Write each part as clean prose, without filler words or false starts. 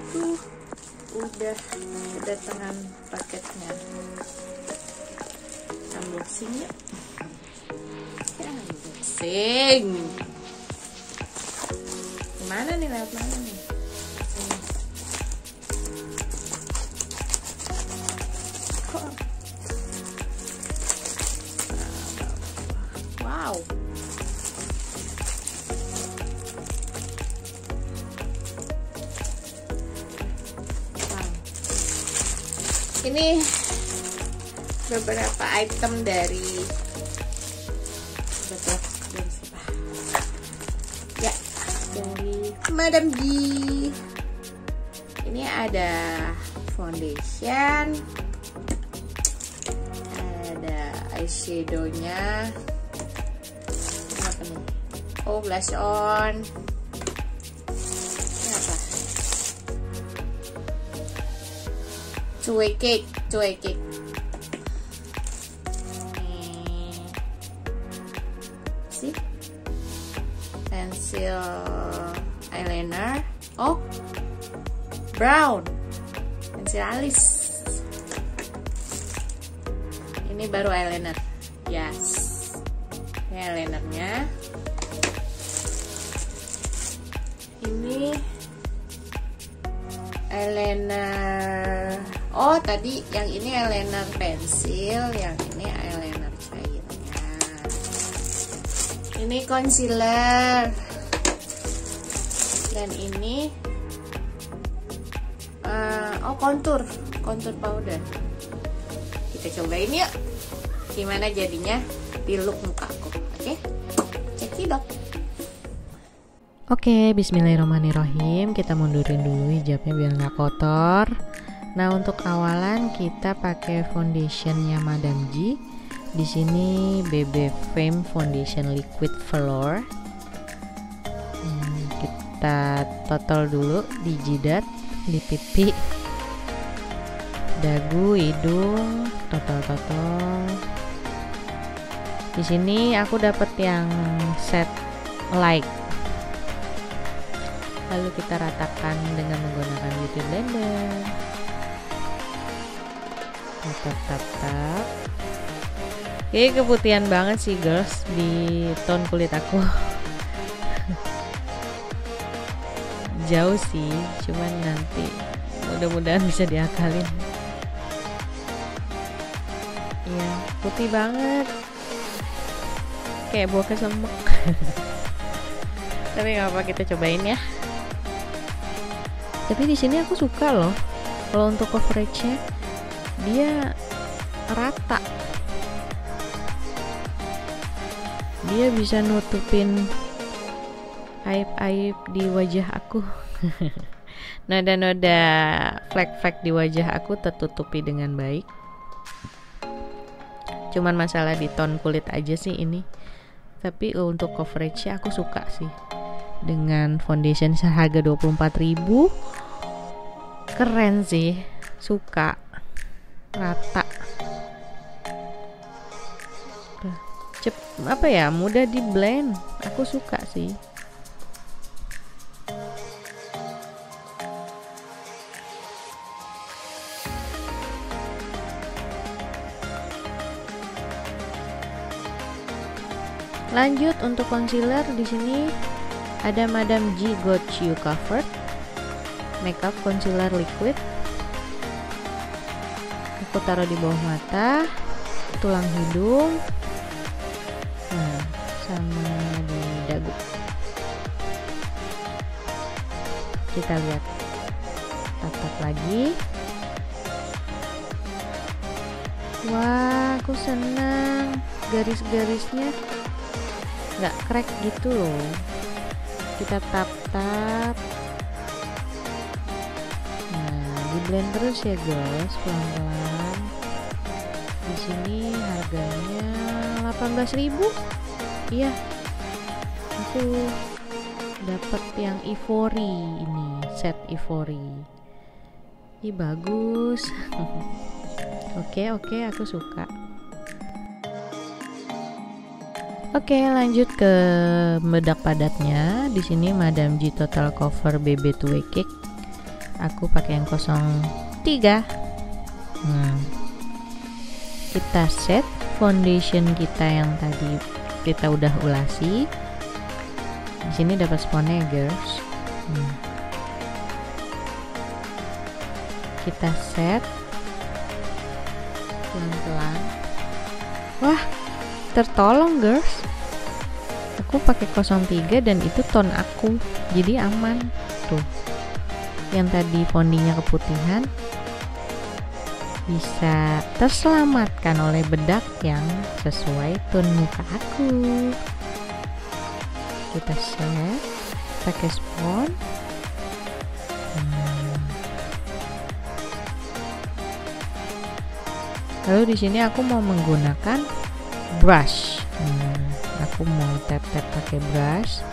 udah kedatangan paketnya. Unboxing yuk. Unboxing. Gimana nih, lewat mana nih? Kok? Wow. Ini beberapa item dari siapa? Ya, dari Madam G. Ini ada foundation, ada eyeshadow-nya. Apa nih? Oh, blush on. Ini apa? Cuy cake. Sih, pencil eyeliner. Oh, brown, pensil alis. Ini baru eyeliner. Yes, ini eyelinernya. Ini eyeliner. Oh, tadi yang ini eyeliner pensil, yang ini eyeliner cairnya. Ini concealer. Dan ini contour powder. Kita cobain yuk gimana jadinya di look mukaku. Oke, cekidot. Oke, bismillahirrahmanirrahim. Kita mundurin dulu hijabnya biar nggak kotor. Nah, untuk awalan kita pakai foundationnya Madam G. Di sini BB Fame Foundation Liquid Velour. Kita total dulu di jidat, di pipi, dagu, hidung, total. Di sini aku dapat yang set light. Lalu kita ratakan dengan menggunakan beauty blender. Tap. Kayaknya keputihan banget sih girls di tone kulit aku. Jauh sih, cuman nanti mudah-mudahan bisa diakalin. Iya, putih banget, kayak bokeh semek. Tapi nggak apa, kita cobain ya. Tapi di sini aku suka loh, kalau untuk coveragenya dia rata, dia bisa nutupin aib-aib di wajah aku. Noda-noda flek-flek di wajah aku tertutupi dengan baik. Cuman masalah di tone kulit aja sih ini. Tapi untuk coveragenya aku suka sih. Dengan foundation seharga 24.000, keren sih, suka. Rata, mudah di blend, aku suka sih. Lanjut untuk concealer, di sini ada Madam G Got You Covered Makeup Concealer Liquid. Aku taruh di bawah mata, tulang hidung, nah, sama di dagu. Kita lihat, tatap lagi. Wah, aku senang, garis-garisnya nggak crack gitu loh. Kita tap-tap. Di blend terus ya guys, pelan-pelan. Di sini harganya 18.000. Iya, aku dapat yang Ivory ini, set Ivory. Ih, bagus. Oke, aku suka. Oke, lanjut ke bedak padatnya. Di sini Madam G Total Cover BB2 Cake. Aku pakai yang 03. Kita set foundation kita yang tadi kita udah ulasi. Di sini dapat sponnya, girls. Kita set pelan-pelan. Wah, tertolong, girls. Aku pakai 03 dan itu tone aku, jadi aman. Tuh, yang tadi fondinya keputihan bisa terselamatkan oleh bedak yang sesuai tone muka aku. Kita set pakai spons. Lalu di sini aku mau menggunakan brush. Aku mau tap-tap pakai brush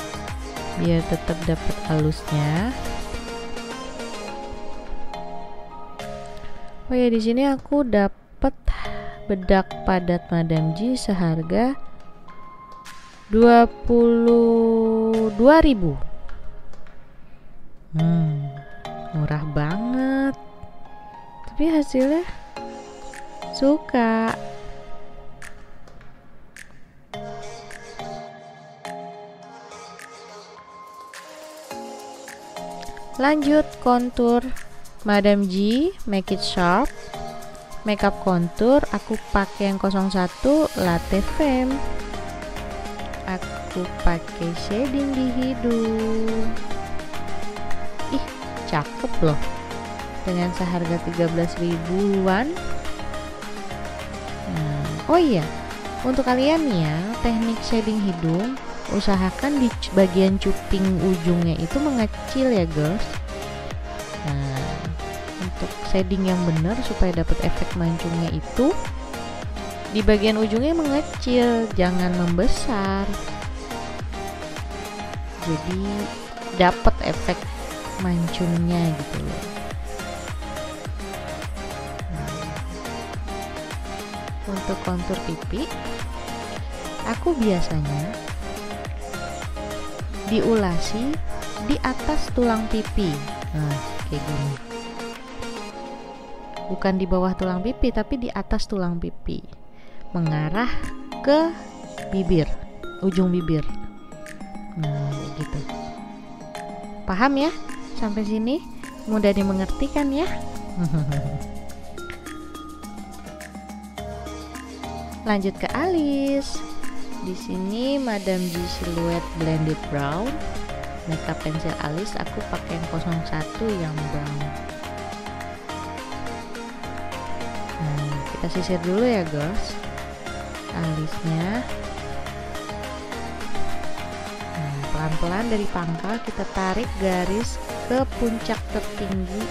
biar tetap dapat halusnya. Oh ya, di sini aku dapat bedak padat Madam G seharga 22.000. Murah banget. Tapi hasilnya suka. Lanjut kontur Madam G, make it sharp. Makeup contour aku pakai yang 01 Latte Femme. Aku pakai shading di hidung. Ih, cakep loh. Dengan seharga 13 ribuan. Oh iya, untuk kalian nih ya, teknik shading hidung usahakan di bagian cuping ujungnya itu mengecil ya, girls. Nah, untuk shading yang benar supaya dapat efek mancungnya itu di bagian ujungnya mengecil, jangan membesar. Jadi dapat efek mancungnya gitu loh. Untuk kontur pipi, aku biasanya diulasi di atas tulang pipi. Nah, kayak gini. Bukan di bawah tulang pipi, tapi di atas tulang pipi, mengarah ke bibir, ujung bibir. Nah, gitu. Paham ya? Sampai sini mudah dimengerti kan ya? Lanjut ke alis. Di sini Madam G Silhouette Blended Brown. Makeup pensil alis aku pakai yang 01 yang brown. Nah, kita sisir dulu ya, guys. Alisnya. Nah, pelan-pelan dari pangkal kita tarik garis ke puncak tertinggi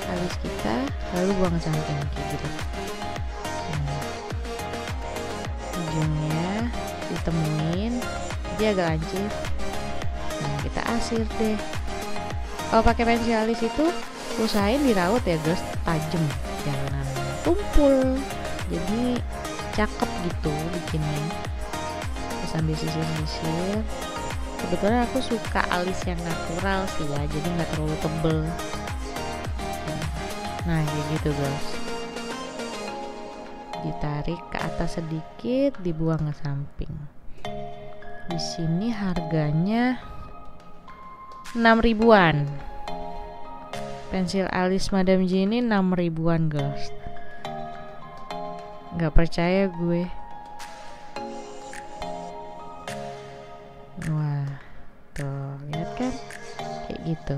alis kita, lalu buang ke samping kayak gitu. Ujungnya ditemuin, dia agak lancip. Nah, kita asir deh. Kalau pakai pensil alis itu usahain diraut ya, guys, tajam, jangan tumpul. Jadi cakep gitu bikinnya. Terus sambil sisir-sisir. Kebetulan aku suka alis yang natural sih ya, jadi nggak terlalu tebel. Nah, kayak gitu, guys. Ditarik ke atas sedikit, dibuang ke samping. Di sini harganya 6 ribuan. Pensil alis Madam G ini 6 ribuan, guys. Gak percaya gue. Wah, tuh lihat kan, kayak gitu.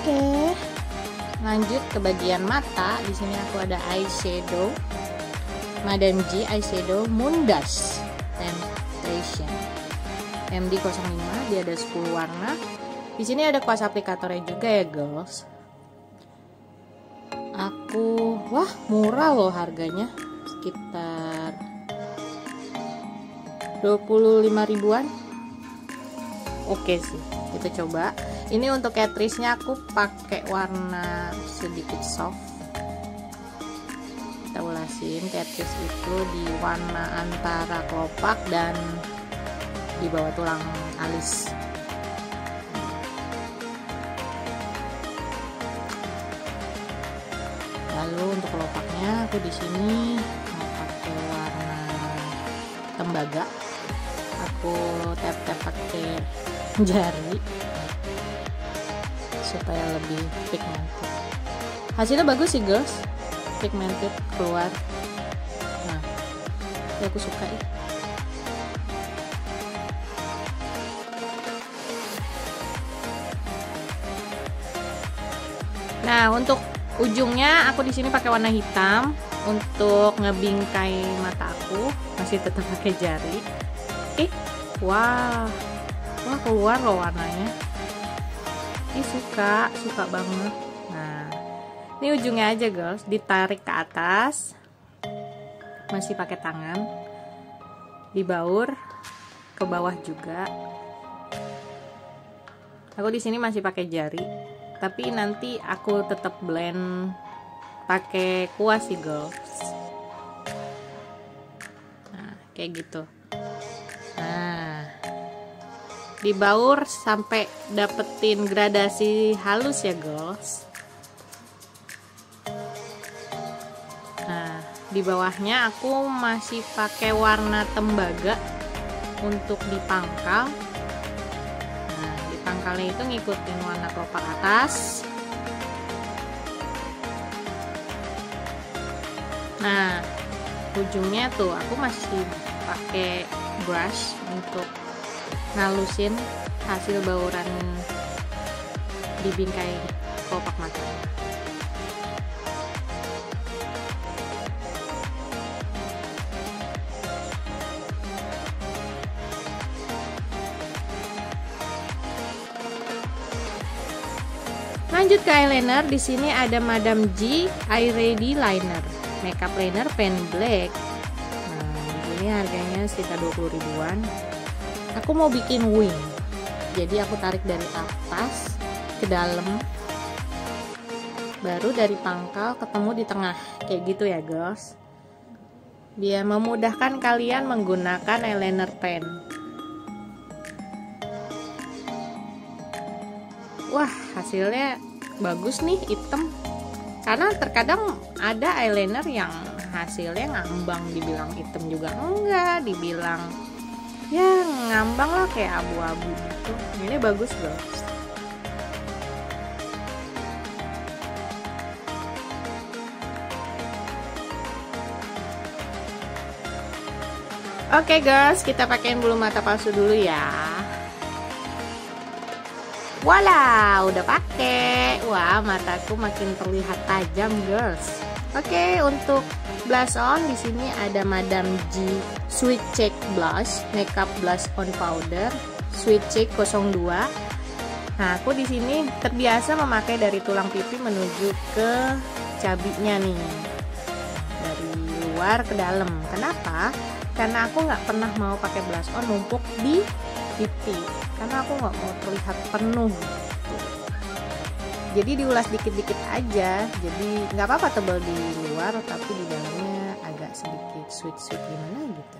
Oke. Lanjut ke bagian mata. Di sini aku ada eyeshadow Madame G eyeshadow Moon Dust Temptation MD05. Dia ada 10 warna. Di sini ada kuas aplikatornya juga ya, girls. Wah, murah loh harganya. Sekitar 25 ribuan. Oke sih, kita coba. Ini untuk Catrice-nya aku pakai warna sedikit soft. Kita ulasin Catrice itu di warna antara kelopak dan di bawah tulang alis. Lalu untuk kelopaknya aku di sini mau pakai warna tembaga. Aku tap-tap pakai jari supaya lebih pigmented. Hasilnya bagus sih, girls. Pigmented keluar. Nah, ya aku suka ya. Nah, untuk ujungnya aku di sini pakai warna hitam untuk ngebingkai mata aku, masih tetap pakai jari. Wah keluar loh warnanya. Suka banget. Nah, ini ujungnya aja, girls, ditarik ke atas, masih pakai tangan, dibaur ke bawah juga. Aku di sini masih pakai jari. Tapi nanti aku tetap blend pakai kuas sih, girls. Nah, kayak gitu. Nah, dibaur sampai dapetin gradasi halus ya, girls. Nah, di bawahnya aku masih pakai warna tembaga untuk di pangkal. Pangkalnya itu ngikutin warna kelopak atas. Nah, ujungnya tuh aku masih pakai brush untuk ngalusin hasil bauran di bingkai kelopak mata. Lanjut ke eyeliner. Di sini ada Madame G Eye Ready Liner, makeup liner pen black. Nah, ini harganya sekitar 20 ribuan. Aku mau bikin wing, jadi aku tarik dari atas ke dalam, baru dari pangkal ketemu di tengah, kayak gitu ya, girls. Biar memudahkan kalian menggunakan eyeliner pen. Wah, hasilnya bagus nih, hitam. Karena terkadang ada eyeliner yang hasilnya ngambang, dibilang hitam juga enggak, dibilang ya ngambang lah kayak abu-abu gitu. Ini bagus, guys. Oke, guys, kita pakein bulu mata palsu dulu ya. Wala, udah pakai. Wah, mataku makin terlihat tajam, girls. Oke, untuk blush on di sini ada Madame G Sweet Cheek Blush, makeup blush on powder, Sweet Cheek 02. Nah, aku di sini terbiasa memakai dari tulang pipi menuju ke cabinya nih, dari luar ke dalam. Kenapa? Karena aku nggak pernah mau pakai blush on numpuk di pipi, karena aku nggak mau terlihat penuh. Jadi diulas dikit-dikit aja. Jadi nggak apa-apa tebal di luar, tapi di dalamnya agak sedikit sweet gimana gitu.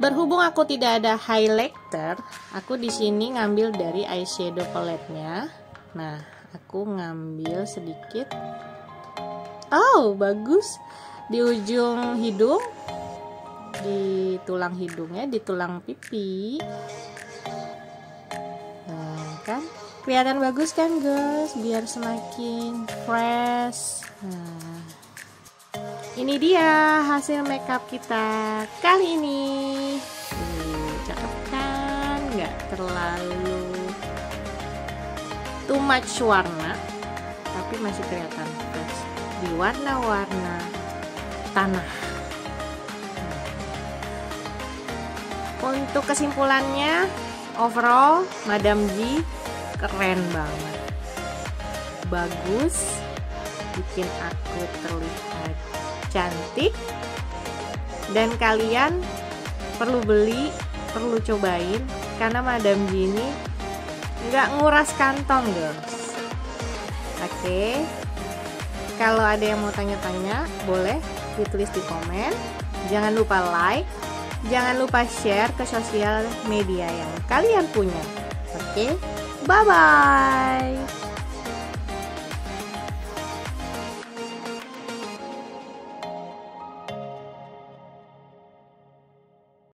Berhubung aku tidak ada highlighter, aku di sini ngambil dari eyeshadow palette-nya. Nah, aku ngambil sedikit. Oh, bagus. Di ujung hidung, di tulang hidungnya, di tulang pipi. Nah, kan kelihatan bagus kan, guys, biar semakin fresh. Nah, ini dia hasil makeup kita kali ini. Cakep kan, nggak terlalu too much warna, tapi masih kelihatan fresh di warna-warna tanah. Untuk kesimpulannya, overall Madam G keren banget, bagus, bikin aku terlihat cantik, dan kalian perlu beli, perlu cobain, karena Madam G ini nggak nguras kantong guys. Oke, kalau ada yang mau tanya-tanya boleh ditulis di komen. Jangan lupa like, jangan lupa share ke sosial media yang kalian punya. Oke, bye bye.